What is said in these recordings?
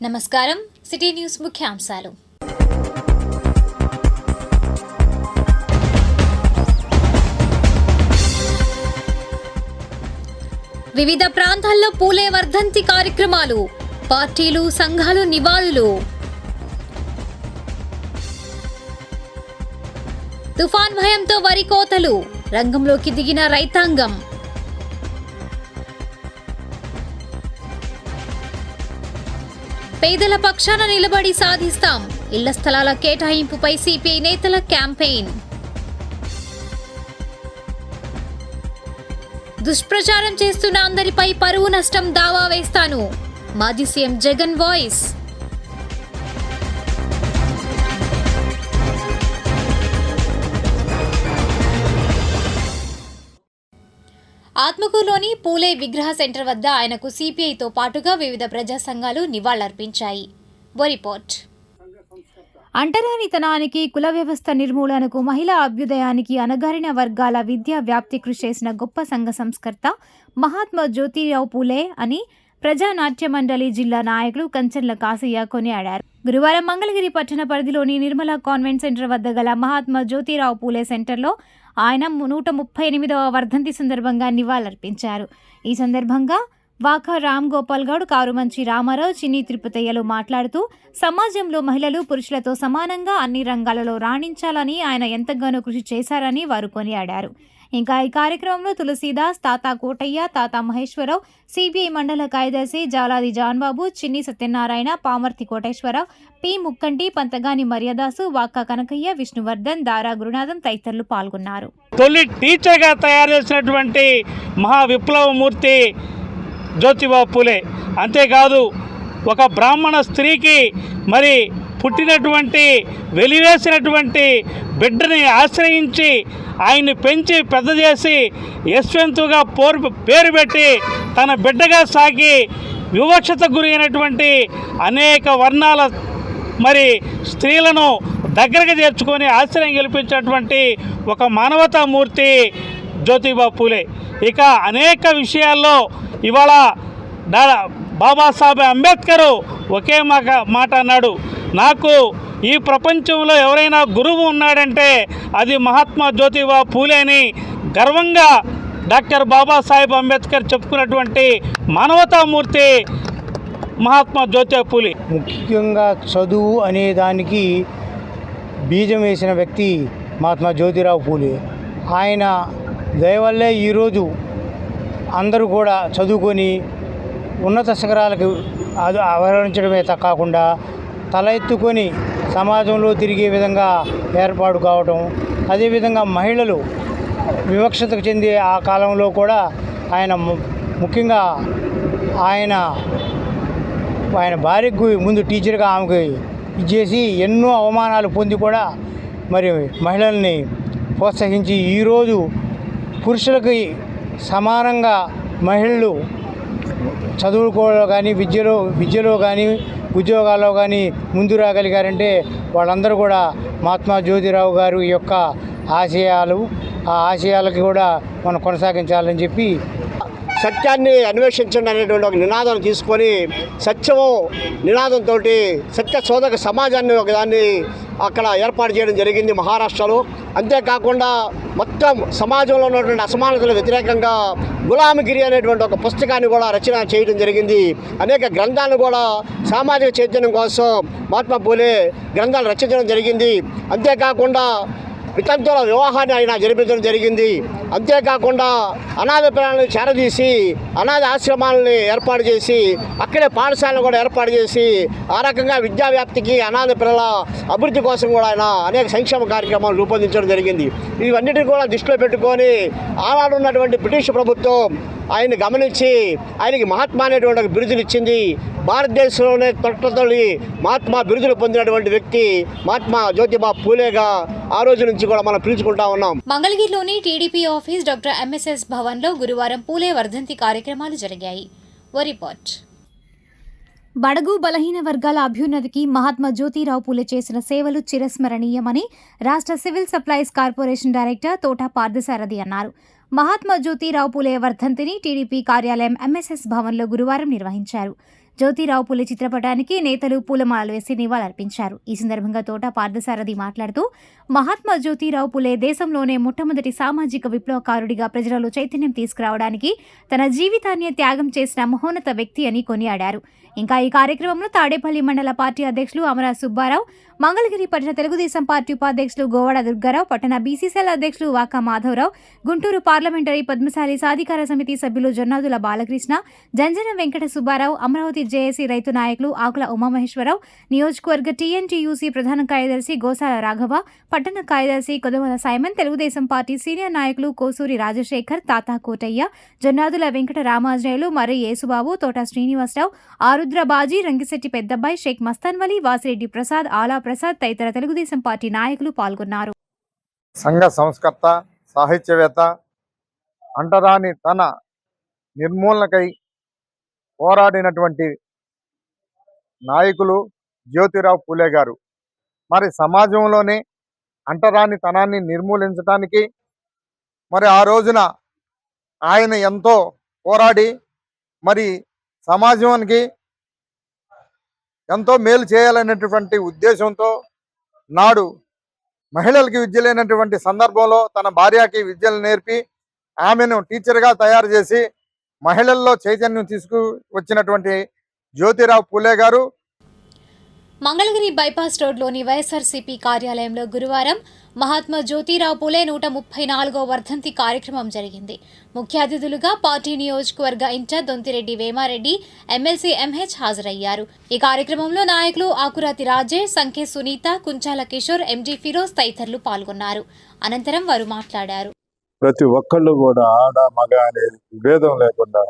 నమస్కారం. City news ముఖ్యాంశాలు. వివిధ ప్రాంతాల్లో పూలే వర్ధంతి కార్యక్రమాలు, పార్టీలు, సంఘాలు నివాళులు. తుఫాన్ భయంతో వరి కోతలు, రంగంలోకి దిగిన రైతాంగం. పేదల పక్షాన నిలబడి సాధిస్తాం, ఇళ్ల స్థలాల కేటాయింపుపై సిపిఐ నేతల క్యాంపెయిన్. దుష్ప్రచారం చేస్తున్న అందరిపై పరువు నష్టం దావా వేస్తాను, మాజీ సీఎం జగన్ వాయిస్. ఆత్మకూరులోని పూలే విగ్రహ సెంటర్ వద్ద ఆయనకు సిపిఐతో పాటుగా వివిధ ప్రజా సంఘాలు నివాళులర్పించాయి. రిపోర్ట్. అంటరానితనానికి, కుల వ్యవస్థ నిర్మూలనకు, మహిళా అభ్యుదయానికి, అణగారిన వర్గాల విద్యా వ్యాప్తి కృషి చేసిన గొప్ప సంఘ సంస్కర్త మహాత్మా జ్యోతిరావు పూలే అని ప్రజానాట్య మండలి జిల్లా నాయకులు కంచర్ల కాసయ్య కొనియాడారు. గురువారం మంగళగిరి పట్టణ పరిధిలోని నిర్మలా కాన్వెంట్ సెంటర్ వద్ద గల మహాత్మా జ్యోతిరావు పూలే సెంటర్లో ఆయన 138వ వర్ధంతి సందర్భంగా నివాళులర్పించారు. ఈ సందర్భంగా వాకా రామ్ గోపాల్ గౌడ్, కారుమంచి రామారావు, చిన్ని తిరుపతయ్యలు మాట్లాడుతూ సమాజంలో మహిళలు పురుషులతో సమానంగా అన్ని రంగాలలో రాణించాలని ఆయన ఎంతగానో కృషి చేశారని వారు కొనియాడారు. ఇంకా ఈ కార్యక్రమంలో తులసీదాస్, తాతా కోటయ్య, తాతా మహేశ్వరరావు, సిపిఐ మండల కార్యదర్శి జాలాది జాన్బాబు, చిన్ని సత్యనారాయణ, పామర్తి కోటేశ్వరరావు, పి ముక్కంటి, పంతగాని మర్యాదాసు, వాకా కనకయ్య, విష్ణువర్ధన్, దారా గురునాథం తదితరులు పాల్గొన్నారు. తొలి టీచర్గా తయారు చేసినటువంటి మహా విప్లవమూర్తి జ్యోతిబాబు పూలే. అంతేకాదు ఒక బ్రాహ్మణ స్త్రీకి మరి పుట్టినటువంటి వెలివేసినటువంటి బిడ్డని ఆశ్రయించి ఆయన్ని పెంచి పెద్ద చేసి యశ్వంతుగా పేరు పెట్టి తన బిడ్డగా సాగి వివక్షతకు గురైనటువంటి అనేక వర్ణాల మరి స్త్రీలను దగ్గరకు చేర్చుకొని ఆశ్రయం గెలిపించినటువంటి ఒక మానవతామూర్తి జ్యోతిబాబు పూలే. ఇక అనేక విషయాల్లో ఇవాళ బాబాసాహెబ్ అంబేద్కర్ ఒకే మాట అన్నాడు, నాకు ఈ ప్రపంచంలో ఎవరైనా గురువు ఉన్నాడంటే అది మహాత్మా జ్యోతిబా పూలే అని గర్వంగా డాక్టర్ బాబాసాహెబ్ అంబేద్కర్ చెప్పుకున్నటువంటి మానవతామూర్తి మహాత్మా జ్యోతిబా పూలే. ముఖ్యంగా చదువు అనే దానికి బీజం వేసిన వ్యక్తి మహాత్మా జ్యోతిరావు పూలే. ఆయన దయవల్లే ఈరోజు అందరూ కూడా చదువుకొని ఉన్నత శిఖరాలకు ఆవరించడమే కాకుండా తల ఎత్తుకొని సమాజంలో తిరిగే విధంగా ఏర్పాటు కావటం, అదేవిధంగా మహిళలు వివక్షతకు చెందే ఆ కాలంలో కూడా ఆయన ముఖ్యంగా ఆయన భార్యకు ముందు టీచర్గా ఆమెకు ఇచ్చేసి ఎన్నో అవమానాలు పొంది కూడా మరి మహిళల్ని ప్రోత్సహించి ఈరోజు పురుషులకి సమానంగా మహిళలు చదువుకోవడంలో కానీ విద్యలో కానీ ఉద్యోగాల్లో కానీ ముందు రాగలిగారంటే వాళ్ళందరూ కూడా మహాత్మా జ్యోతిరావు గారు యొక్క ఆశయాలు, ఆ ఆశయాలకి కూడా మనం కొనసాగించాలని చెప్పి సత్యాన్ని అన్వేషించండి అనేటువంటి ఒక నినాదం తీసుకొని సత్యము నినాదంతో సత్య శోధక సమాజాన్ని ఒకదాన్ని అక్కడ ఏర్పాటు చేయడం జరిగింది మహారాష్ట్రలో. అంతేకాకుండా మొత్తం సమాజంలో ఉన్నటువంటి అసమానతల వ్యతిరేకంగా గులామగిరి అనేటువంటి ఒక పుస్తకాన్ని కూడా రచన చేయడం జరిగింది. అనేక గ్రంథాలను కూడా సామాజిక చైతన్యం కోసం మహాత్మా పూలే గ్రంథాలు రచించడం జరిగింది. అంతేకాకుండా వితంతువుల వివాహాన్ని ఆయన జరిపించడం జరిగింది. అంతేకాకుండా అనాథ పిల్లల్ని చేరదీసి అనాథ ఆశ్రమాలని ఏర్పాటు చేసి అక్కడే పాఠశాలను కూడా ఏర్పాటు చేసి ఆ రకంగా విద్యా వ్యాప్తికి అనాథ పిల్లల అభివృద్ధి కోసం కూడా ఆయన అనేక సంక్షేమ కార్యక్రమాలు రూపొందించడం జరిగింది. ఇవన్నిటిని కూడా దృష్టిలో పెట్టుకొని ఆనాడు ఉన్నటువంటి బ్రిటిష్ ప్రభుత్వం ఆయన్ని గమనించి ఆయనకి మహాత్మా అనేటువంటి ఒక బిరుదులు ఇచ్చింది. భారతదేశంలోనే తొలి మహాత్మా బిరుదులు పొందినటువంటి వ్యక్తి మహాత్మా జ్యోతిబా పూలేగా ఆ రోజు నుంచి కూడా మనం పిలుచుకుంటా ఉన్నాం. మంగళగిరిలోని టీడీపీ ఆఫీస్ డాక్టర్ ఎంఎస్ఎస్ భవన్లో గురువారం పూలే వర్ధంతి కార్యక్రమాలు జరిగాయి. రిపోర్ట్. బడుగు బలహీన వర్గాల అభ్యున్నతికి మహాత్మా జ్యోతిరావు పూలే చేసిన సేవలు చిరస్మరణీయమని రాష్ట్ర సివిల్ సప్లైస్ కార్పొరేషన్ డైరెక్టర్ తోట పార్థసారథి అన్నారు. మహాత్మా జ్యోతిరావు పూలే వర్ధంతిని టీడీపీ కార్యాలయం ఎంఎస్ఎస్ భవన్లో గురువారం నిర్వహించారు. జ్యోతిరావు పూలే చిత్రపటానికి నేతలు పూలమాలలు వేసి నివాళులర్పించారు. ఈ సందర్భంగా తోట పార్థసారథి మాట్లాడుతూ మహాత్మా జ్యోతిరావు పూలే దేశంలోనే మొట్టమొదటి సామాజిక విప్లవకారుడిగా ప్రజలలో చైతన్యం తీసుకురావడానికి తన జీవితాన్ని త్యాగం చేసిన మహోన్నత వ్యక్తి అని కొనియాడారు. ఇంకా ఈ కార్యక్రమంలో తాడేపల్లి మండల పార్టీ అధ్యక్షులు అమరా సుబ్బారావు, మంగళగిరి పట్టణ తెలుగుదేశం పార్టీ ఉపాధ్యక్షులు గోవాడ దుర్గారావు, పట్టణ బీసీసీఎల్ అధ్యక్షులు వాకా మాధవరావు, గుంటూరు పార్లమెంటరీ పద్మశాలి సాధికార సమితి సభ్యులు జొన్నాదుల బాలకృష్ణ, జంజనం వెంకట సుబ్బారావు, అమరావతి జేఏసీ రైతు నాయకులు ఆకుల ఉమామహేశ్వరరావు, నియోజకవర్గ టీఎన్టీయూసీ ప్రధాన కార్యదర్శి గోసాల రాఘవ, పట్టణ కార్యదర్శి Kodamala Simon, Telugu Desam party senior నాయకులు కోసూరి రాజశేఖర్, తాతా కోటయ్య, జొన్నాదుల వెంకట రామాజయులు, మర్రి యేసుబాబు, తోట శ్రీనివాసరావు, ఆరుద్ర బాజీ, రంగిశెట్టి పెద్దబ్బాయి, షేక్ మస్తాన్ వలి, వాసిరెడ్డి ప్రసాద్, ఆలా ప్రసాద్ తదితర తెలుగుదేశం పార్టీ నాయకులు పాల్గొన్నారు. సంఘ సంస్కర్త, సాహిత్యవేత్త, అంటరాని తన నిర్మూలనకై పోరాడినటువంటి నాయకులు జ్యోతిరావు పూలే గారు. మరి సమాజంలోనే అంటరాని తనాన్ని నిర్మూలించడానికి మరి ఆ రోజున ఆయన ఎంతో పోరాడి మరి సమాజానికి ఎంతో మేలు చేయాలనేటువంటి ఉద్దేశంతో నాడు మహిళలకి విద్య లేనటువంటి సందర్భంలో తన భార్యకి విద్యలు నేర్పి ఆమెను టీచర్గా తయారు చేసి మహిళల్లో చైతన్యం తీసుకువచ్చినటువంటి జ్యోతిరావు పూలే గారు మంగళగిరి బైపాస్ రోడ్లోని వైఎస్ఆర్సీపీ కార్యాలయంలో గురువారం మహాత్మా జ్యోతిరావు పూలే 134వ వర్ధంతి కార్యక్రమం జరిగింది. ముఖ్య అతిథులుగా పార్టీ నియోజకవర్గ in charge Dontireddy Vemareddy, MLC MH హాజరయ్యారు. ఈ కార్యక్రమంలో నాయకులు ఆకురాతి రాజేష్, సంఖ్య సునీత, కుంచాల కిషోర్, ఎంజీ ఫిరోజ్ తదితరులు పాల్గొన్నారు. అనంతరం వారు మాట్లాడారు. ప్రతి ఒక్కళ్ళు కూడా ఆడ మగ అనే భేదం లేకుండా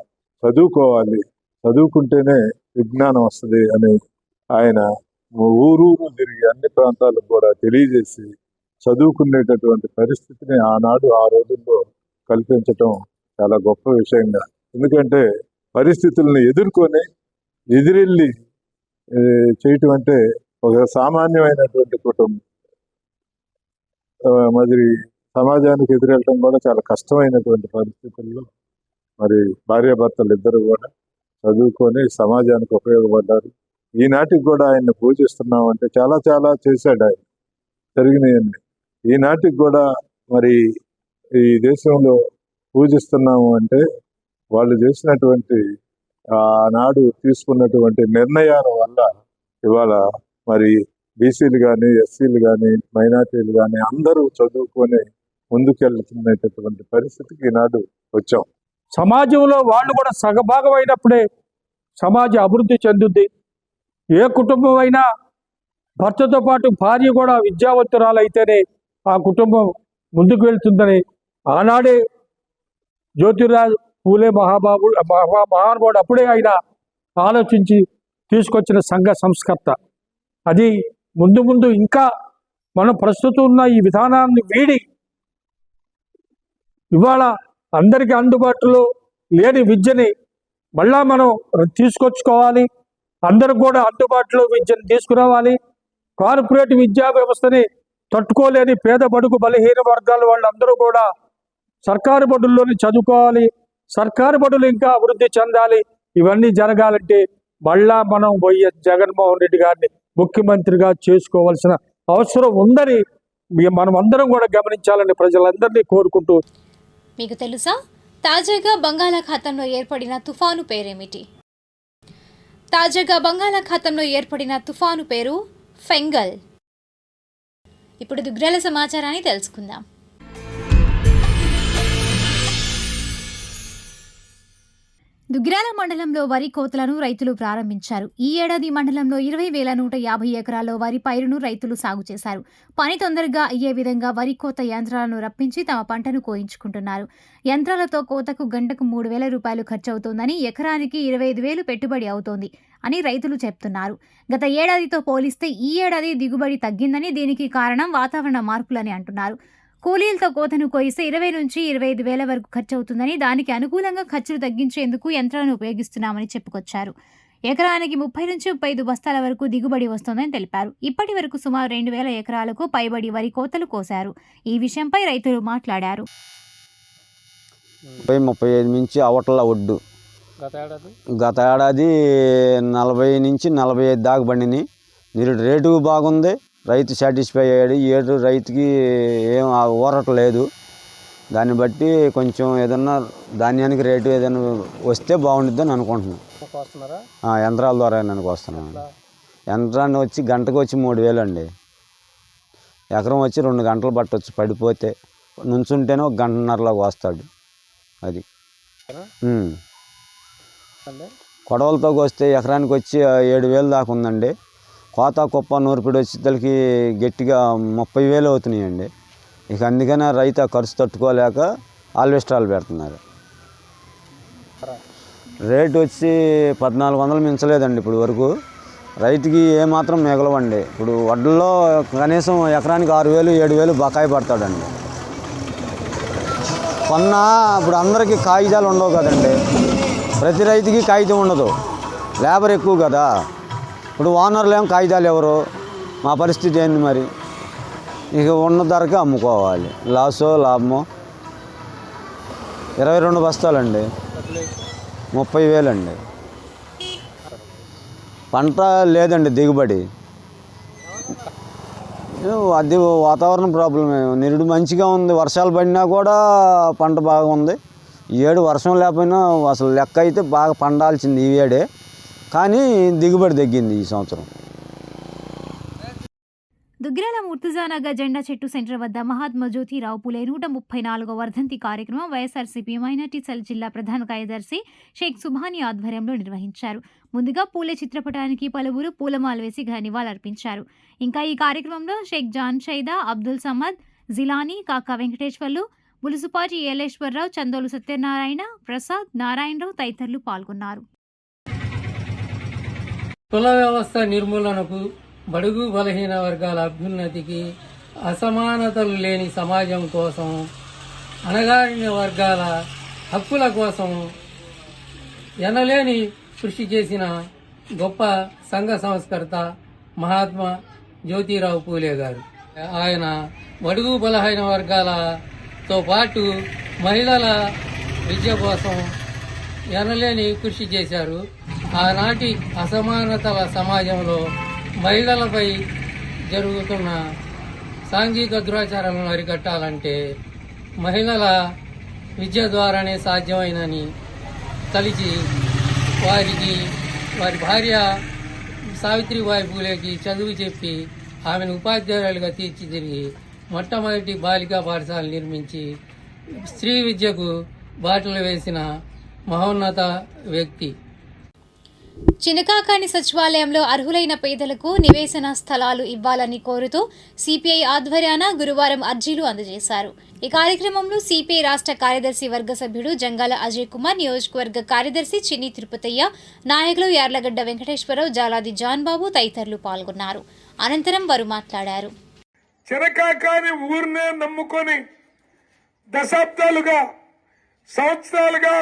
చదువుకోవాలి, చదువుకుంటేనే విజ్ఞానం వస్తుంది అని ఆయన ఊరూరు తిరిగి అన్ని ప్రాంతాలకు కూడా తెలియజేసి చదువుకునేటటువంటి పరిస్థితిని ఆనాడు ఆ రోజుల్లో కల్పించటం చాలా గొప్ప విషయంగా. ఎందుకంటే పరిస్థితులను ఎదుర్కొని ఎదిరెళ్ళి చేయటం అంటే ఒక సామాన్యమైనటువంటి కుటుంబం మరి సమాజానికి ఎదురెళ్ళటం కూడా చాలా కష్టమైనటువంటి పరిస్థితుల్లో మరి భార్యాభర్తలు ఇద్దరు కూడా చదువుకొని సమాజానికి ఉపయోగపడ్డారు. ఈనాటికి కూడా ఆయన్ని పూజిస్తున్నాం అంటే చాలా చాలా చేశాడు ఆయన, జరిగినాయండి. ఈనాటికి కూడా మరి ఈ దేశంలో పూజిస్తున్నాము అంటే వాళ్ళు చేసినటువంటి ఆనాడు తీసుకున్నటువంటి నిర్ణయాల వల్ల ఇవాళ మరి బీసీలు కానీ, ఎస్సీలు కానీ, మైనార్టీలు కానీ అందరూ చదువుకొని ముందుకెళ్తున్నటువంటి పరిస్థితికి ఈనాడు వచ్చాం. సమాజంలో వాళ్ళు కూడా సగభాగం అయినప్పుడే సమాజం అభివృద్ధి చెందుద్ది. ఏ కుటుంబం అయినా భర్తతో పాటు భార్య కూడా విద్యావంతురాలైతేనే ఆ కుటుంబం ముందుకు వెళ్తుందని ఆనాడే జ్యోతిరావు పూలే మహానుభావుడు అప్పుడే ఆయన ఆలోచించి తీసుకొచ్చిన సంఘ సంస్కర్త. అది ముందు ముందు ఇంకా మనం ప్రస్తుతం ఉన్న ఈ విధానాన్ని వీడి ఇవాళ అందరికీ అందుబాటులో లేని విద్యని మళ్ళా మనం తీసుకొచ్చుకోవాలి. అందరూ కూడా అందుబాటులో విద్యను తీసుకురావాలి. కార్పొరేట్ విద్యా వ్యవస్థని తట్టుకోలేని పేద బడుగు బలహీన వర్గాల వాళ్ళందరూ కూడా సర్కారు బడుల్లోనే చదువుకోవాలి. సర్కారు బడులు ఇంకా అభివృద్ధి చెందాలి. ఇవన్నీ జరగాలంటే మళ్ళా మనం వైఎస్ జగన్మోహన్ రెడ్డి గారిని ముఖ్యమంత్రిగా చేసుకోవాల్సిన అవసరం ఉందని మనం అందరం కూడా గమనించాలని ప్రజలందరినీ కోరుకుంటూ. మీకు తెలుసా, తాజాగా బంగాళాఖాతంలో ఏర్పడిన తుఫాను పేరేమిటి? తాజాగా బంగాళాఖాతంలో ఏర్పడిన తుఫాను పేరు ఫెంగల్. ఇప్పుడు దుగ్గ్రాల సమాచారాన్ని తెలుసుకుందాం. దుగ్గిరాల మండలంలో వరి కోతలను రైతులు ప్రారంభించారు. ఈ ఏడాది మండలంలో 20,150 ఎకరాల్లో వరి పైరును రైతులు సాగు చేశారు. పని తొందరగా అయ్యే విధంగా వరి కోత యంత్రాలను రప్పించి తమ పంటను కోయించుకుంటున్నారు. యంత్రాలతో కోతకు గంటకు 3,000 రూపాయలు ఖర్చవుతోందని, ఎకరానికి 25,000 పెట్టుబడి అవుతోంది అని రైతులు చెప్తున్నారు. గత ఏడాదితో పోలిస్తే ఈ ఏడాది దిగుబడి తగ్గిందని, దీనికి కారణం వాతావరణ మార్పులని అంటున్నారు. కూలీలతో కోతను కోయిస్తే 20 నుంచి 25,000 వరకు ఖర్చు అవుతుందని, దానికి అనుకూలంగా ఖర్చులు తగ్గించేందుకు యంత్రాలను ఉపయోగిస్తున్నామని చెప్పుకొచ్చారు. ఎకరానికి 30 నుంచి 35 బస్తాల వరకు దిగుబడి వస్తోందని తెలిపారు. ఇప్పటి వరకు సుమారు 2,000 ఎకరాలకు పైబడి వరి కోతలు కోశారు. ఈ విషయంపై రైతులు మాట్లాడారు. 35 నుంచి అవట్ల ఒడ్డు గత ఏడాది 40 నుంచి 45 దాకా పండినాయి. రేటు బాగుంది, రైతు సాటిస్ఫై అయ్యాడు. ఈ ఏడు రైతుకి ఏం ఊరట్లేదు. దాన్ని బట్టి కొంచెం ఏదన్నా ధాన్యానికి రేటు ఏదైనా వస్తే బాగుంటుందని అనుకుంటున్నాను. యంత్రాల ద్వారా నాకు వస్తున్నాను. యంత్రాన్ని వచ్చి గంటకు వచ్చి 3000 అండి. ఎకరం వచ్చి 2 గంటలు పట్టవచ్చు. పడిపోతే నుంచుంటేనే 1 గంటన్నరలాగా వస్తాడు. అది కొడవలతో వస్తే ఎకరానికి వచ్చి 7000 దాకా ఉందండి. కోత కుప్ప నూర్పిడి వచ్చేసరికి గట్టిగా 30,000 అవుతున్నాయండి. ఇక అందుకనే రైతు ఆ ఖర్చు తట్టుకోలేక ఆల్వెస్ట్రాలు పెడుతున్నారు. రేటు వచ్చి 1400 మించలేదండి ఇప్పుడు వరకు. రైతుకి ఏమాత్రం మిగలవండి. ఇప్పుడు వడ్లలో కనీసం ఎకరానికి 6000 7000 బకాయి పడతాడండి. ఇప్పుడు అందరికీ కాగితాలు ఉండవు కదండి. ప్రతి రైతుకి కాగితం ఉండదు, లేబర్ ఎక్కువ కదా. ఇప్పుడు ఓనర్లు ఏం కాగితాలు ఎవరు, మా పరిస్థితి ఏంది మరి? ఇక ఉన్న ధరకే అమ్ముకోవాలి. లాసో లాభమో. 22 బస్తాలండి, 30,000 అండి. పంట లేదండి, దిగుబడి. అది వాతావరణ ప్రాబ్లమే. నిరుడు మంచిగా ఉంది, వర్షాలు పడినా కూడా పంట బాగా ఉంది. ఈ ఏడు వర్షం లేకపోయినా అసలు లెక్క అయితే బాగా పండాల్సింది ఈ ఏడే, కానీ దిగుబడి తగ్గింది ఈ సంవత్సరం. దుగ్గిరాల ముర్తుజానగర్ జెండా చెట్టు సెంటర్ వద్ద మహాత్మా జ్యోతిరావు పూలే 134వ వర్ధంతి కార్యక్రమం వైఎస్ఆర్సీపీ మైనార్టీ సెల్ జిల్లా ప్రధాన కార్యదర్శి షేక్ సుభాని ఆధ్వర్యంలో నిర్వహించారు. ముందుగా పూలే చిత్రపటానికి పలువురు పూలమాల వేసి నివాళులర్పించారు. ఇంకా ఈ కార్యక్రమంలో షేక్ జాన్ షైదా, అబ్దుల్ సమద్, జిలానీ, కాకా వెంకటేశ్వర్లు, బులుసుపాటి ఏలేశ్వరరావు, చందోలు సత్యనారాయణ, ప్రసాద్, నారాయణరావు తదితరులు పాల్గొన్నారు. కుల వ్యవస్థ నిర్మూలనకు, బడుగు బలహీన వర్గాల అభ్యున్నతికి, అసమానతలు లేని సమాజం కోసం, అణగారిన వర్గాల హక్కుల కోసం ఎనలేని కృషి చేసిన గొప్ప సంఘ సంస్కర్త మహాత్మా జ్యోతిరావు పూలే గారు. ఆయన బడుగు బలహీన వర్గాలతో పాటు మహిళల విద్య కోసం ఎనలేని కృషి చేశారు. ఆనాటి అసమానతల సమాజంలో మహిళలపై జరుగుతున్న సాంఘిక దురాచారాలను అరికట్టాలంటే మహిళల విద్య ద్వారానే సాధ్యమైనని తలిచి వారి భార్య సావిత్రిబాయి పూలేకి చదువు చెప్పి ఆమెను ఉపాధ్యాయులుగా తీర్చిదిద్ది మొట్టమొదటి బాలికా పాఠశాల నిర్మించి స్త్రీ విద్యకు బాటలు వేసిన మహోన్నత వ్యక్తి. చినకాకాని సచివాలయంలో అర్హులైన పేదలకు నివేశన స్థలాలు ఇవ్వాలని కోరుతూ సిపిఐ ఆధ్వర్యాన గురువారం అర్జీలు అందజేశారు. ఈ కార్యక్రమంలో సిపిఐ రాష్ట్ర కార్యదర్శి వర్గ సభ్యుడు జంగాల అజయ్ కుమార్, నియోజకవర్గ కార్యదర్శి చిన్ని తిరుపతయ్య, నాయకులు యార్లగడ్డ వెంకటేశ్వరరావు, జాలాది జాన్బాబు తదితరులు పాల్గొన్నారు. అనంతరం వారు మాట్లాడారు. చినకాకాని ఊరినే నమ్ముకొని దశాబ్దాలుగా, సంవత్సరాలుగా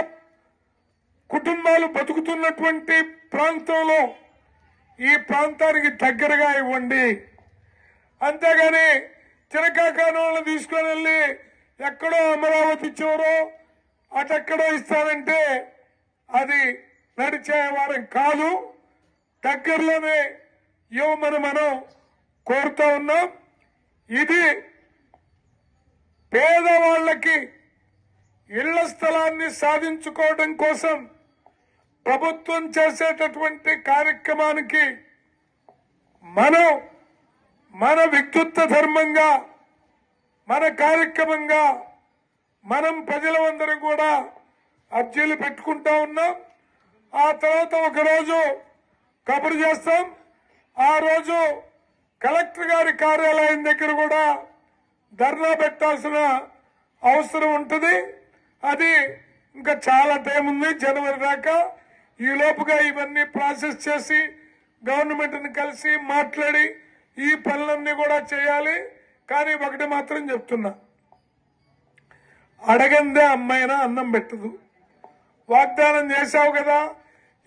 కుటుంబాలు బతుకుతున్నటువంటి ప్రాంతంలో ఈ ప్రాంతానికి దగ్గరగా ఇవ్వండి. అంతేగాని చినకాకాని వాళ్ళని తీసుకొని వెళ్ళి ఎక్కడో అమరావతి చివరో అటెక్కడో ఇస్తానంటే అది నడిచే వారం కాదు. దగ్గరలోనే ఇవ్వమని మనం కోరుతా ఉన్నాం. ఇది పేదవాళ్ళకి ఇళ్ల స్థలాన్ని సాధించుకోవడం కోసం ప్రభుత్వం చేసేటటువంటి కార్యక్రమానికి మనం మన వ్యక్తిత్వ ధర్మంగా, మన కార్యక్రమంగా మనం ప్రజలందరం కూడా అర్జీలు పెట్టుకుంటా ఉన్నాం. ఆ తర్వాత ఒకరోజు కబురు చేస్తాం. ఆ రోజు కలెక్టర్ గారి కార్యాలయం దగ్గర కూడా ధర్నా పెట్టాల్సిన అవసరం ఉంటుంది. అది ఇంకా చాలా టైం ఉంది, జనవరి దాకా. ఈ లోపుగా ఇవన్నీ ప్రాసెస్ చేసి గవర్నమెంట్ని కలిసి మాట్లాడి ఈ పనులన్నీ కూడా చేయాలి. కానీ ఒకటి మాత్రం చెప్తున్నా, అడగందే అమ్మాయినా అన్నం పెట్టదు. వాగ్దానం చేశావు కదా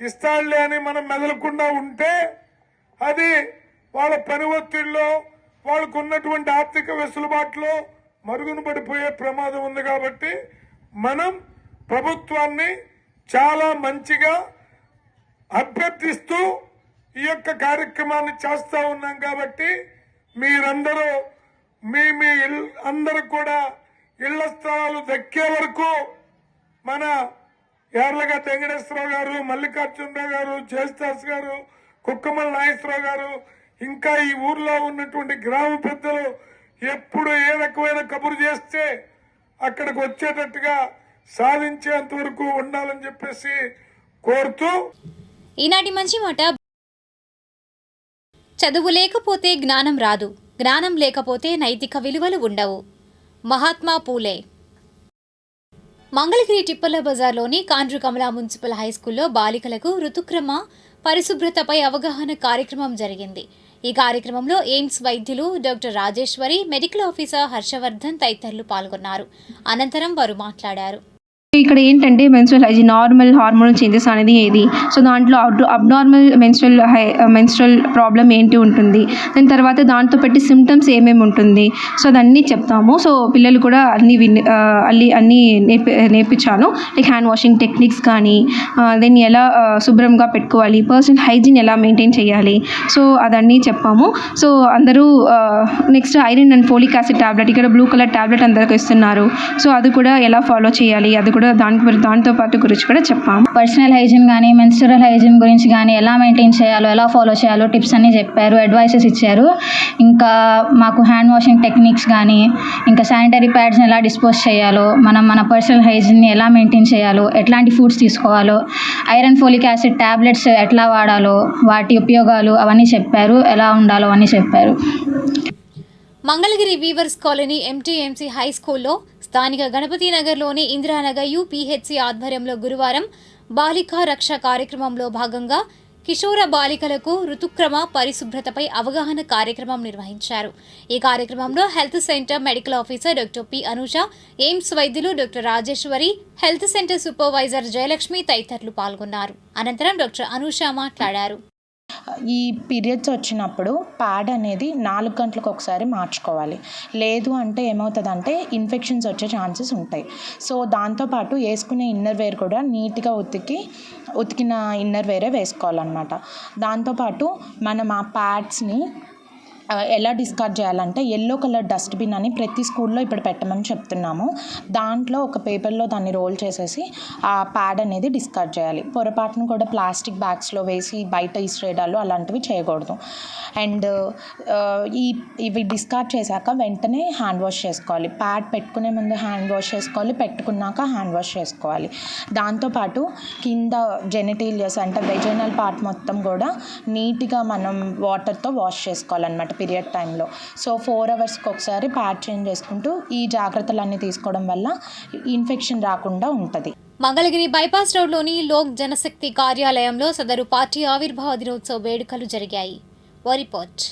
ఇస్తాళ్లే అని మనం మెదలకుండా ఉంటే అది వాళ్ళ పని ఒత్తిడిలో, వాళ్ళకు ఉన్నటువంటి ఆర్థిక వెసులుబాటులో మరుగున పడిపోయే ప్రమాదం ఉంది. కాబట్టి మనం ప్రభుత్వాన్ని చాలా మంచిగా అభ్యర్థిస్తూ ఈ యొక్క కార్యక్రమాన్ని చేస్తూ ఉన్నాం. కాబట్టి మీరందరూ మీ అందరూ కూడా ఇళ్ల స్థలాలు దక్కే వరకు మన యార్లగడ్డ వెంకటేశ్వరరావు గారు, మల్లికార్జునరావు గారు, జయస్తాస్ గారు, కుక్కమల నాగేశ్వరరావు గారు, ఇంకా ఈ ఊర్లో ఉన్నటువంటి గ్రామ పెద్దలు ఎప్పుడు ఏ రకమైన కబురు చేస్తే అక్కడికి వచ్చేటట్టుగా సాధించేంత వరకు ఉండాలని చెప్పేసి కోరుతూ ఈనాటి మంచి మాట. చదువు లేకపోతే జ్ఞానం రాదు, జ్ఞానం లేకపోతే నైతిక విలువలు ఉండవు. మహాత్మా పూలే. మంగళగిరి టిప్పల బజార్లోని కాండ్రు కమలా మున్సిపల్ హైస్కూల్లో బాలికలకు ఋతుక్రమ పరిశుభ్రతపై అవగాహన కార్యక్రమం జరిగింది. ఈ కార్యక్రమంలో ఎయిమ్స్ వైద్యులు doctor Rajeswari, medical officer Harshavardhan తదితరులు పాల్గొన్నారు. అనంతరం వారు మాట్లాడారు. ఇక్కడ ఏంటంటే menstrual hygiene, normal hormonal changes అనేది ఏది, సో దాంట్లో అబ్నార్మల్ మెన్స్ట్రల్ ప్రాబ్లం ఏంటి ఉంటుంది, దాని తర్వాత దాంతో పెట్టి సిమ్టమ్స్ ఏమేమి ఉంటుంది, సో అదన్నీ చెప్తాము. సో పిల్లలు కూడా అన్నీ నేర్పించాను. లైక్ హ్యాండ్ వాషింగ్ టెక్నిక్స్ కానీ, దాన్ని ఎలా శుభ్రంగా పెట్టుకోవాలి, పర్సనల్ హైజీన్ ఎలా మెయింటైన్ చేయాలి, సో అదన్నీ చెప్పాము. సో అందరూ next iron and folic acid tablet, ఇక్కడ బ్లూ కలర్ టాబ్లెట్ అందరికి ఇస్తున్నారు, సో అది కూడా ఎలా ఫాలో చేయాలి, అది కూడా దాంతో పాటు గురించి కూడా చెప్పాము. పర్సనల్ హైజీన్ కానీ మెన్స్ట్రువల్ హైజీన్ గురించి కానీ ఎలా మెయింటైన్ చేయాలో, ఎలా ఫాలో చేయాలో టిప్స్ అన్నీ చెప్పారు, అడ్వైసెస్ ఇచ్చారు. ఇంకా మాకు హ్యాండ్ వాషింగ్ టెక్నిక్స్ కానీ, ఇంకా శానిటరీ ప్యాడ్స్ని ఎలా డిస్పోజ్ చేయాలో, మన పర్సనల్ హైజీన్ని ఎలా మెయింటైన్ చేయాలో, ఎట్లాంటి ఫుడ్స్ తీసుకోవాలో, ఐరన్ ఫోలిక్ యాసిడ్ టాబ్లెట్స్ ఎట్లా వాడాలో, వాటి ఉపయోగాలు అవన్నీ చెప్పారు, ఎలా ఉండాలో అన్నీ చెప్పారు. Mangalagiri weavers colony MTMC high స్కూల్లో స్థానిక గణపతి నగర్లోని ఇందిరానగర్ యూపీహెచ్సి ఆధ్వర్యంలో గురువారం బాలికా రక్ష కార్యక్రమంలో భాగంగా కిషోర బాలికలకు ఋతుక్రమ పరిశుభ్రతపై అవగాహన కార్యక్రమం నిర్వహించారు. ఈ కార్యక్రమంలో health centre medical officer doctor P Anusha, AIIMS వైద్యులు doctor Rajeshwari, health centre supervisor Jayalakshmi తదితరులు పాల్గొన్నారు. అనంతరం డాక్టర్ అనూష మాట్లాడారు. ఈ పీరియడ్స్ వచ్చినప్పుడు ప్యాడ్ అనేది 4 గంటలకు ఒకసారి మార్చుకోవాలి. లేదు అంటే ఏమవుతుందంటే ఇన్ఫెక్షన్స్ వచ్చే ఛాన్సెస్ ఉంటాయి. సో దాంతోపాటు వేసుకునే ఇన్నర్ వేర్ కూడా నీట్గా ఉతికిన ఇన్నర్ వేరే వేసుకోవాలన్నమాట. దాంతోపాటు మనం ఆ ప్యాడ్స్ని ఎలా డిస్కార్డ్ చేయాలంటే ఎల్లో కలర్ డస్ట్బిన్ అని ప్రతి స్కూల్లో ఇప్పుడు పెట్టమని చెప్తున్నాము. దాంట్లో ఒక పేపర్లో దాన్ని రోల్ చేసేసి ఆ ప్యాడ్ అనేది డిస్కార్డ్ చేయాలి. పొరపాటును కూడా ప్లాస్టిక్ బ్యాగ్స్లో వేసి బయట ఇస్రేడాలు అలాంటివి చేయకూడదు. అండ్ ఇవి డిస్కార్డ్ చేశాక వెంటనే హ్యాండ్ వాష్ చేసుకోవాలి. ప్యాడ్ పెట్టుకునే ముందు హ్యాండ్ వాష్ చేసుకోవాలి, పెట్టుకున్నాక హ్యాండ్ వాష్ చేసుకోవాలి. దాంతోపాటు కింద జెనిటేలియస్ అంటే వెజైనల్ పార్ట్ మొత్తం కూడా నీట్గా మనం వాటర్తో వాష్ చేసుకోవాలన్నమాట పీరియడ్ టైంలో. సో 4 అవర్స్కి ఒకసారి ప్యాడ్ చేంజ్ చేసుకుంటూ ఈ జాగ్రత్తలన్నీ తీసుకోవడం వల్ల ఇన్ఫెక్షన్ రాకుండా ఉంటుంది. మంగళగిరి బైపాస్ రోడ్లోని లోక్ జనశక్తి కార్యాలయంలో సదరు పార్టీ ఆవిర్భావ దినోత్సవ వేడుకలు జరిగాయి. రిపోర్ట్.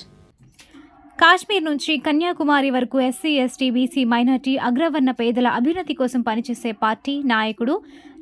కాశ్మీర్ నుంచి కన్యాకుమారి వరకు ఎస్సీ, ఎస్టీ, బీసీ, మైనార్టీ, అగ్రవర్ణ పేదల అభ్యున్నతి కోసం పనిచేసే పార్టీ నాయకుడు,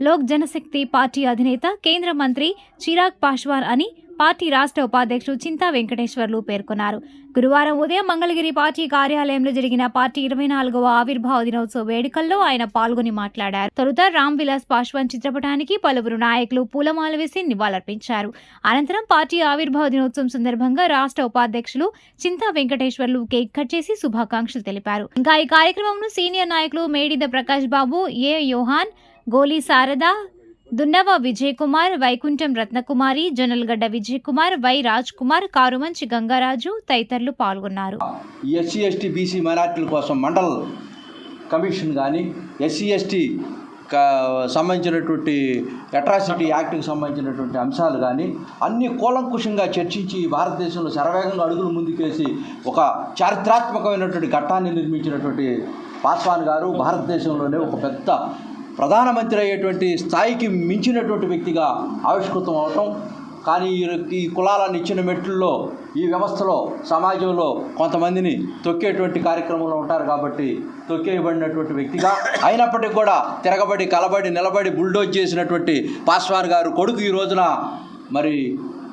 లోక్ జనశక్తి పార్టీ అధినేత, కేంద్ర మంత్రి చిరాగ్ పాస్వాన్ అని పార్టీ రాష్ట్ర ఉపాధ్యక్షుడు చింతా వెంకటేశ్వర్లు పేర్కొన్నారు. గురువారం ఉదయం మంగళగిరి పార్టీ కార్యాలయంలో జరిగిన పార్టీ 24వ ఆవిర్భావ దినోత్సవ వేడుకల్లో ఆయన పాల్గొని మాట్లాడారు. తొలుత రామ్ విలాస్ పాస్వాన్ చిత్రపటానికి పలువురు నాయకులు పూలమాల వేసి నివాళులర్పించారు. అనంతరం పార్టీ ఆవిర్భావ దినోత్సవం సందర్భంగా రాష్ట్ర ఉపాధ్యక్షులు చింతా వెంకటేశ్వర్లు కేక్ కట్ చేసి శుభాకాంక్షలు తెలిపారు. ఇంకా ఈ కార్యక్రమంలో సీనియర్ నాయకులు మేడిద ప్రకాష్ బాబు, ఏ యోహాన్, గోలీ శారద, దున్నవ విజయ్ కుమార్, వైకుంఠం రత్నకుమారి, జొన్నలగడ్డ విజయ్ కుమార్, వై రాజ్ కుమార్, కారుమంచి గంగారాజు తదితరులు పాల్గొన్నారు. ఎస్సీ, ఎస్టీ, బీసీ, మైనార్టీల కోసం మండల్ కమిషన్ కానీ, ఎస్సీ, ఎస్టీ సంబంధించినటువంటి అట్రాసిటీ యాక్ట్కి సంబంధించినటువంటి అంశాలు కానీ అన్ని కూలంకుషంగా చర్చించి భారతదేశంలో శరవేగంగా అడుగులు ముందుకేసి ఒక చారిత్రాత్మకమైనటువంటి ఘట్టాన్ని నిర్మించినటువంటి పాస్వాన్ గారు భారతదేశంలోనే ఒక పెద్ద ప్రధానమంత్రి అయ్యేటువంటి స్థాయికి మించినటువంటి వ్యక్తిగా ఆవిష్కృతం అవటం. కానీ ఈ కులాలను ఇచ్చిన మెట్లలో ఈ వ్యవస్థలో సమాజంలో కొంతమందిని తొక్కేటువంటి కార్యక్రమంలో ఉంటారు కాబట్టి తొక్కేయబడినటువంటి వ్యక్తిగా అయినప్పటికీ కూడా తిరగబడి కలబడి నిలబడి బుల్డోజ్ చేసినటువంటి పాస్వాన్ గారు కొడుకు ఈ రోజున మరి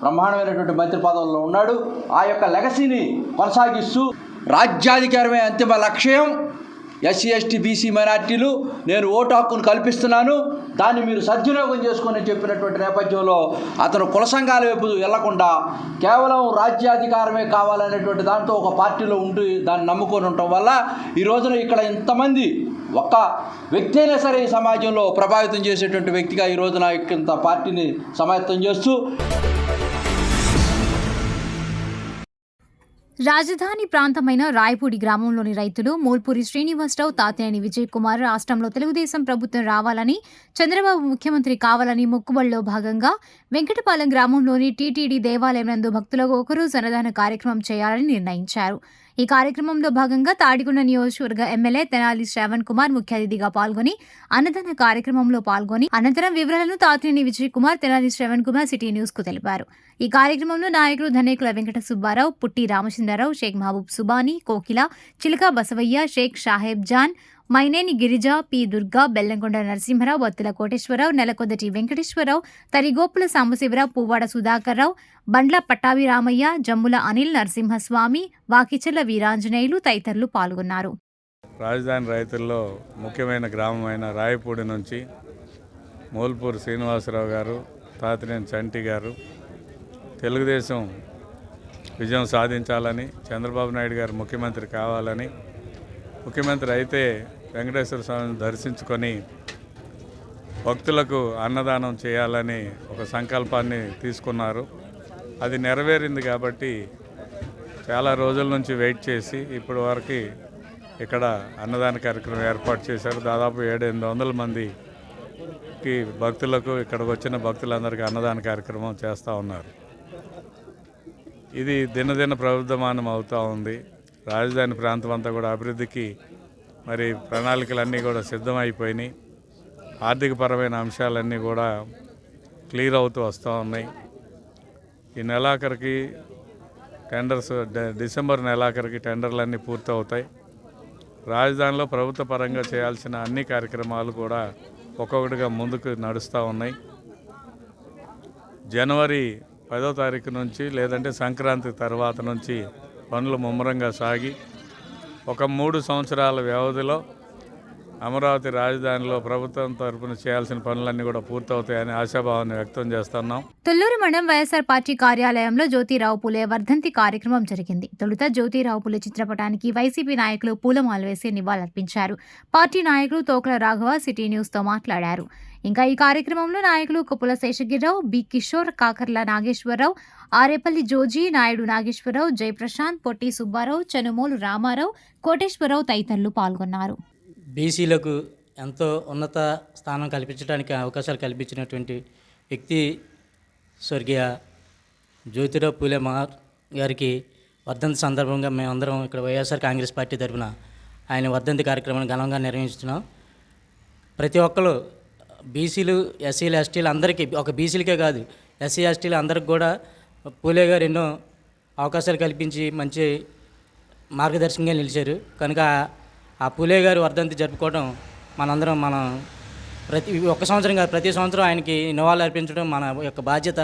బ్రహ్మాండమైనటువంటి మంత్రి పదవుల్లో ఉన్నాడు. ఆ యొక్క లెగసీని కొనసాగిస్తూ రాజ్యాధికారమే అంతిమ లక్ష్యం, ఎస్సీ ఎస్టీ బీసీ మైనార్టీలు నేను ఓటు హక్కును కల్పిస్తున్నాను, దాన్ని మీరు సద్వినియోగం చేసుకొని చెప్పినటువంటి నేపథ్యంలో అతను కుల సంఘాల వైపు వెళ్లకుండా కేవలం రాజ్యాధికారమే కావాలనేటువంటి దాంతో ఒక పార్టీలో ఉంటూ దాన్ని నమ్ముకొని ఉండటం వల్ల ఈ రోజున ఇక్కడ ఇంతమంది ఒక్క వ్యక్తి అయినా సరే ఈ సమాజంలో ప్రభావితం చేసేటువంటి వ్యక్తిగా ఈ రోజున ఇంత పార్టీని సమాయత్తం చేస్తూ రాజధాని ప్రాంతమైన రాయపూడి గ్రామంలోని రైతులు మూల్పూరి శ్రీనివాసరావు, తాతేని విజయ్ కుమార్ రాష్ట్రంలో తెలుగుదేశం ప్రభుత్వం రావాలని, చంద్రబాబు ముఖ్యమంత్రి కావాలని మొక్కుబడిలో భాగంగా వెంకటపాలెం గ్రామంలోని టీటీడీ దేవాలయం నందు భక్తులకు ఒకరోజు అన్నదాన కార్యక్రమం చేయాలని నిర్ణయించారు. ఈ కార్యక్రమంలో భాగంగా తాడికొండ నియోజకవర్గ ఎమ్మెల్యే తెనాలి శ్రావణ్ కుమార్ ముఖ్య అతిథిగా పాల్గొని అన్నదాన కార్యక్రమంలో పాల్గొని అనంతరం వివరాలను తాతినేని విజయ్ కుమార్, తెనాలి శ్రావణ్ కుమార్ సిటీ న్యూస్ కు తెలిపారు. ఈ కార్యక్రమంలో నాయకులు ధనేకుల వెంకట సుబ్బారావు, పుట్టి రామచంద్రరావు, షేక్ మహబూబ్ సుబానీ, కోకిల, చిలక బసవయ్య, షేక్ షాహెబ్ జాన్, మైనేని గిరిజ, పి దుర్గా, బెల్లంకొండ నరసింహరావు, బత్తుల కోటేశ్వరరావు, నెలకొందటి వెంకటేశ్వరరావు, తరిగోపుల సాంబశివరావు, పువ్వాడ సుధాకర్రావు, బండ్ల పట్టాభిరామయ్య, జమ్ముల అనిల్, నరసింహస్వామి, వాకిచెర్ల వీరాంజనేయులు తదితరులు పాల్గొన్నారు. రాజధాని రైతుల్లో ముఖ్యమైన గ్రామమైన రాయపూడి నుంచి మూల్పూరి శ్రీనివాసరావు గారు, తాతినేని చంటి గారు తెలుగుదేశం విజయం సాధించాలని, చంద్రబాబు నాయుడు గారు ముఖ్యమంత్రి కావాలని, ముఖ్యమంత్రి అయితే వెంకటేశ్వర స్వామిని దర్శించుకొని భక్తులకు అన్నదానం చేయాలని ఒక సంకల్పాన్ని తీసుకున్నారు. అది నెరవేరింది కాబట్టి చాలా రోజుల నుంచి వెయిట్ చేసి ఇప్పటి వరకు ఇక్కడ అన్నదాన కార్యక్రమం ఏర్పాటు చేశారు. దాదాపు 700-800 మందికి భక్తులకు, ఇక్కడికి వచ్చిన భక్తులందరికీ అన్నదాన కార్యక్రమం చేస్తూ ఉన్నారు. ఇది దినదిన ప్రవర్ధమానం అవుతూ ఉంది. రాజధాని ప్రాంతం అంతా కూడా అభివృద్ధికి మరి ప్రణాళికలన్నీ కూడా సిద్ధమైపోయినాయి. ఆర్థికపరమైన అంశాలన్నీ కూడా క్లియర్ అవుతూ వస్తూ ఉన్నాయి. ఈ నెలాఖరికి టెండర్స్, డిసెంబర్ నెలాఖరికి టెండర్లన్నీ పూర్తవుతాయి. రాజధానిలో ప్రభుత్వ పరంగా చేయాల్సిన అన్ని కార్యక్రమాలు కూడా ఒక్కొక్కటిగా ముందుకు నడుస్తూ ఉన్నాయి. జనవరి 10వ తారీఖు నుంచి లేదంటే సంక్రాంతి తర్వాత నుంచి పనులు ముమ్మరంగా సాగి ఒక 3 సంవత్సరాల వ్యవధిలో అమరావతి రాజధానిలో ప్రభుత్వం తరపున చేయాల్సిన పనులన్నీ కూడా పూర్తవుతాయని ఆశాభావాన్ని వ్యక్తం చేస్తున్నాం. తుళ్లూరు మండలం వైఎస్ఆర్ పార్టీ కార్యాలయంలో జ్యోతిరావు పూలే వర్ధంతి కార్యక్రమం జరిగింది. తొలుత జ్యోతిరావు పూలే చిత్రపటానికి వైసీపీ నాయకులు పూలమాల వేసి నివాళులర్పించారు. పార్టీ నాయకులు తోకల రాఘవ సిటీ న్యూస్ తో మాట్లాడారు. ఇంకా ఈ కార్యక్రమంలో నాయకులు కొప్పుల శేషగిరిరావు, బి కిషోర్, కాకర్ల నాగేశ్వరరావు, ఆరేపల్లి జోజీ, నాయుడు నాగేశ్వరరావు, జయప్రశాంత్, పొట్టి సుబ్బారావు, చనుమోలు రామారావు, కోటేశ్వరరావు తదితరులు పాల్గొన్నారు. బీసీలకు ఎంతో ఉన్నత స్థానం కల్పించడానికి అవకాశాలు కల్పించినటువంటి వ్యక్తి స్వర్గీయ జ్యోతిరావు పూలే గారికి వర్ధంతి సందర్భంగా మేమందరం ఇక్కడ వైఎస్ఆర్ కాంగ్రెస్ పార్టీ తరఫున ఆయన వర్ధంతి కార్యక్రమాన్ని ఘనంగా నిర్వహిస్తున్నాం. ప్రతి ఒక్కరు బీసీలు, ఎస్సీలు, ఎస్టీలు అందరికీ, ఒక బీసీలకే కాదు ఎస్సీ ఎస్టీలు అందరికి కూడా పూలే గారు ఎన్నో అవకాశాలు కల్పించి మంచి మార్గదర్శకంగా నిలిచారు. కనుక ఆ పూలే గారు వర్ధంతి జరుపుకోవడం మనందరం ఒక్క సంవత్సరం కాదు, ప్రతి సంవత్సరం ఆయనకి నివాళులు అర్పించడం మన యొక్క బాధ్యత.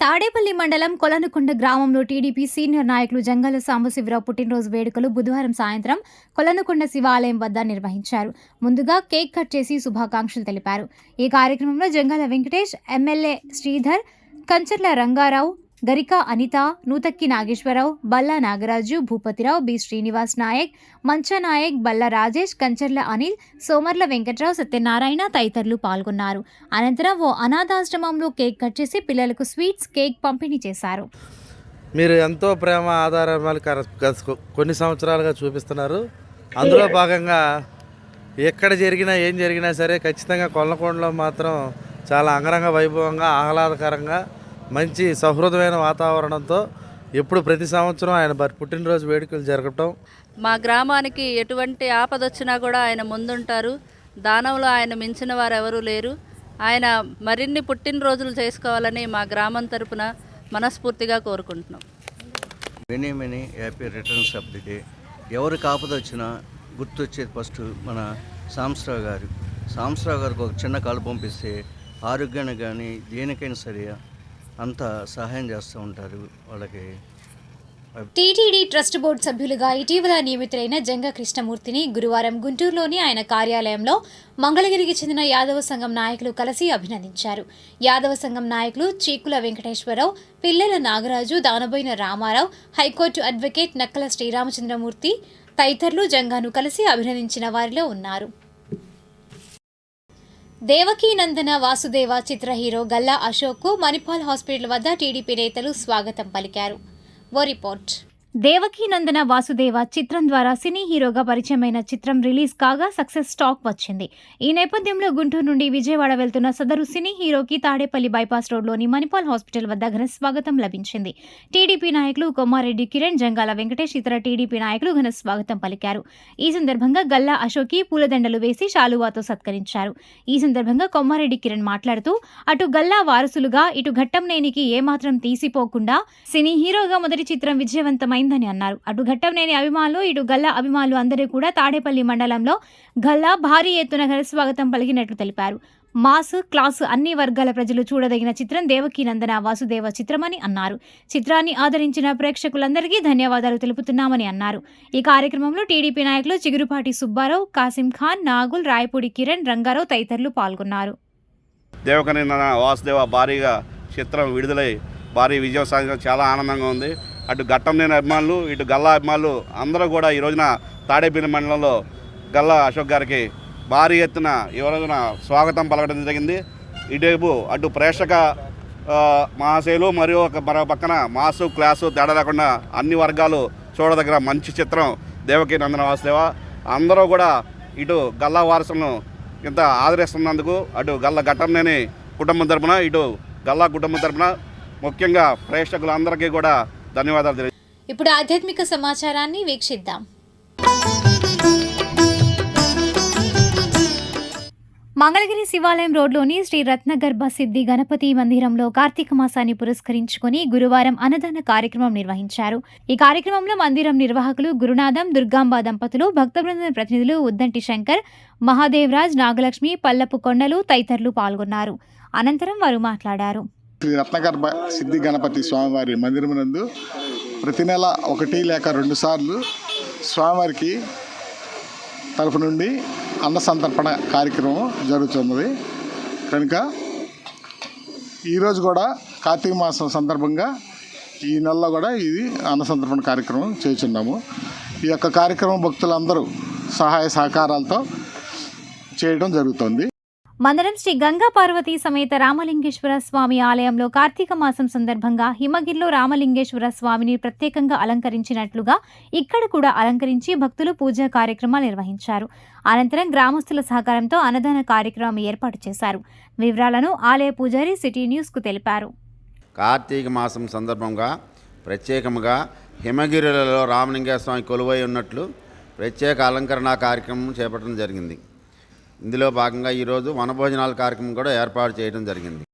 తాడేపల్లి మండలం కొలనుకొండ గ్రామంలో టీడీపీ సీనియర్ నాయకులు జంగాల సాంబశివరావు పుట్టినరోజు వేడుకలు బుధవారం సాయంత్రం కొలనుకొండ శివాలయం వద్ద నిర్వహించారు. ముందుగా కేక్ కట్ చేసి శుభాకాంక్షలు తెలిపారు. ఈ కార్యక్రమంలో జంగాల వెంకటేష్, ఎమ్మెల్యే శ్రీధర్, కంచర్ల రంగారావు, గరిక అనిత, నూతక్కి నాగేశ్వరరావు, బల్లా నాగరాజు, భూపతిరావు, బి శ్రీనివాస్ నాయక్, మంచనాయక్, బల్లా రాజేష్, కంచర్ల అనిల్, సోమర్ల వెంకట్రావు, సత్యనారాయణ తదితరులు పాల్గొన్నారు. అనంతరం ఓ అనాథాశ్రమంలో కేక్ కట్ చేసి పిల్లలకు స్వీట్స్, కేక్ పంపిణీ చేశారు. మీరు ఎంతో ప్రేమ ఆధారాలు కొన్ని సంవత్సరాలుగా చూపిస్తున్నారు. అందులో భాగంగా ఎక్కడ జరిగినా ఏం జరిగినా సరే ఖచ్చితంగా కొలనుకొండలో మాత్రం చాలా అంగరంగ వైభవంగా, ఆహ్లాదకరంగా, మంచి సౌహృదమైన వాతావరణంతో ఎప్పుడు ప్రతి సంవత్సరం ఆయన పుట్టినరోజు వేడుకలు జరగటం. మా గ్రామానికి ఎటువంటి ఆపద వచ్చినా కూడా ఆయన ముందుంటారు. దానంలో ఆయన మించిన వారు ఎవరూ లేరు. ఆయన మరిన్ని పుట్టినరోజులు చేసుకోవాలని మా గ్రామం తరపున మనస్ఫూర్తిగా కోరుకుంటున్నాం. Many happy returns of the day. ఎవరికి ఆపద వచ్చినా గుర్తొచ్చేది ఫస్ట్ మన సాంబశివరావు గారు. సాంబశివరావు గారికి ఒక చిన్న కాలు పంపిస్తే ఆరోగ్యానికి కానీ దేనికైనా సరే అంతా సహాయం చేస్తూ ఉంటారు. వాళ్ళకి టీటీడీ ట్రస్ట్ బోర్డు సభ్యులుగా ఇటీవల నియమితులైన జంగ కృష్ణమూర్తిని గురువారం గుంటూరులోని ఆయన కార్యాలయంలో మంగళగిరికి చెందిన యాదవ సంఘం నాయకులు కలిసి అభినందించారు. యాదవ సంఘం నాయకులు చీకుల వెంకటేశ్వరరావు, పిల్లెల నాగరాజు, దానబోయిన రామారావు, హైకోర్టు అడ్వకేట్ నక్కల శ్రీరామచంద్రమూర్తి తదితరులు జంగాను కలిసి అభినందించిన వారిలో ఉన్నారు. దేవకీనందన వాసుదేవ చిత్ర హీరో గల్లా అశోక్కు మణిపాల్ హాస్పిటల్ వద్ద టీడీపీ నేతలు స్వాగతం పలికారు. ఓ రిపోర్ట్. దేవకీనందన వాసుదేవ చిత్రం ద్వారా సినీ హీరోగా పరిచయమైన చిత్రం రిలీజ్ కాగా సక్సెస్ టాక్ వచ్చింది. ఈ నేపథ్యంలో గుంటూరు నుండి విజయవాడ వెళ్తున్న సదరు సినీ హీరోకి తాడేపల్లి బైపాస్ రోడ్లోని మణిపాల్ హాస్పిటల్ వద్ద ఘన స్వాగతం లభించింది. టీడీపీ నాయకులు కొమ్మారెడ్డి కిరణ్, జంగాల వెంకటేష్ ఇతర టీడీపీ నాయకులు ఘన స్వాగతం పలికారు. ఈ సందర్భంగా గల్లా అశోక్కి పూలదండలు వేసి శాలువాతో సత్కరించారు. ఈ సందర్భంగా కొమ్మారెడ్డి కిరణ్ మాట్లాడుతూ అటు గల్లా వారసులుగా ఇటు ఘట్టంనేనికి ఏమాత్రం తీసిపోకుండా సినీ హీరోగా మొదటి చిత్రం విజయవంతమైందని అన్నారు. అటు ఘట్టంనేని అభిమానులు ఇటు గల్లా అభిమానులు అందరూ కూడా తాడేపల్లి మండలంలో గల్లా భారీ ఎత్తున ఘన స్వాగతం పలికినట్లు తెలిపారు. మాస్, క్లాసు అన్ని వర్గాల ప్రజలు చూడదగిన చిత్రం దేవకీనందన వాసుదేవ చిత్రమని అన్నారు. చిత్రాన్ని ఆదరించిన ప్రేక్షకులందరికీ ధన్యవాదాలు తెలుపుతున్నామని అన్నారు. ఈ కార్యక్రమంలో టీడీపీ నాయకులు చిగురుపాటి సుబ్బారావు, కాసిం ఖాన్, నాగుల్, రాయపూడి కిరణ్, రంగారావు తదితరులు పాల్గొన్నారు. దేవకీనందన వాసుదేవ భారీగా చిత్రం విడుదలై భారీ విజయం సాధించడం చాలా ఆనందంగా ఉంది. అటు ఘట్టంనేని అభిమానులు ఇటు గల్లా అభిమానులు అందరూ కూడా ఈ రోజున తాడేపల్లి మండలంలో గల్లా అశోక్ గారికి భారీ ఎత్తున ఈ రోజున స్వాగతం పలకడం జరిగింది. ఇటువైపు అటు ప్రేక్షక మహాశైలు మరియు మరో పక్కన మాసు, క్లాసు తేడా లేకుండా అన్ని వర్గాలు చూడదగిన మంచి చిత్రం దేవకీనందన వాసుదేవ. అందరూ కూడా ఇటు గల్లా వారసులను ఇంత ఆదరిస్తున్నందుకు అటు గల్లా ఘట్టంనేని కుటుంబం తరపున ఇటు గల్లా కుటుంబం తరపున ముఖ్యంగా ప్రేక్షకులందరికీ కూడా ధన్యవాదాలు తెలియజేస్తున్నాను. ఇప్పుడు ఆధ్యాత్మిక సమాచారాన్ని వీక్షిద్దాం. మంగళగిరి శివాలయం రోడ్లోని శ్రీ రత్నగర్భ సిద్ధి గణపతి మందిరంలో కార్తీక మాసాన్ని పురస్కరించుకుని గురువారం అన్నదాన కార్యక్రమం నిర్వహించారు. ఈ కార్యక్రమంలో మందిరం నిర్వాహకులు గురునాథం, దుర్గాంబ దంపతులు, భక్త బృందం ప్రతినిధులు ఉద్దంటి శంకర్, మహాదేవరాజ్, నాగలక్ష్మి, పల్లపు కొండలు తదితరులు పాల్గొన్నారు. అనంతరం వారు మాట్లాడారు. శ్రీ రత్నగర్భ సిద్ధి గణపతి స్వామివారి మందిరమునందు ప్రతి నెల 1 లేక 2 సార్లు స్వామివారికి తరఫు నుండి అన్న సంతర్పణ కార్యక్రమం జరుగుతున్నది. కనుక ఈరోజు కూడా కార్తీక మాసం సందర్భంగా ఈ నెలలో కూడా ఇది అన్న సంతర్పణ కార్యక్రమం చేస్తున్నాము. ఈ యొక్క కార్యక్రమం భక్తులందరూ సహాయ సహకారాలతో చేయడం జరుగుతుంది. మందరం శ్రీ గంగా పార్వతీ సమేత రామలింగేశ్వర స్వామి ఆలయంలో కార్తీక మాసం సందర్భంగా హిమగిరిలో రామలింగేశ్వర స్వామిని ప్రత్యేకంగా అలంకరించినట్లుగా ఇక్కడ కూడా అలంకరించి భక్తులు పూజా కార్యక్రమాలు నిర్వహించారు. అనంతరం గ్రామస్తుల సహకారంతో అన్నదాన కార్యక్రమం ఏర్పాటు చేశారు. వివరాలను ఆలయ పూజారి సిటీ న్యూస్కు తెలిపారు. కార్తీక మాసం సందర్భంగా ప్రత్యేకంగా హిమగిరిలలో రామలింగేశ్వర స్వామి కొలువై ఉన్నట్లు ప్రత్యేక అలంకరణ కార్యక్రమం చేపట్టడం జరిగింది. ఇందులో భాగంగా ఈరోజు వనభోజనాల కార్యక్రమం కూడా ఏర్పాటు చేయడం జరిగింది.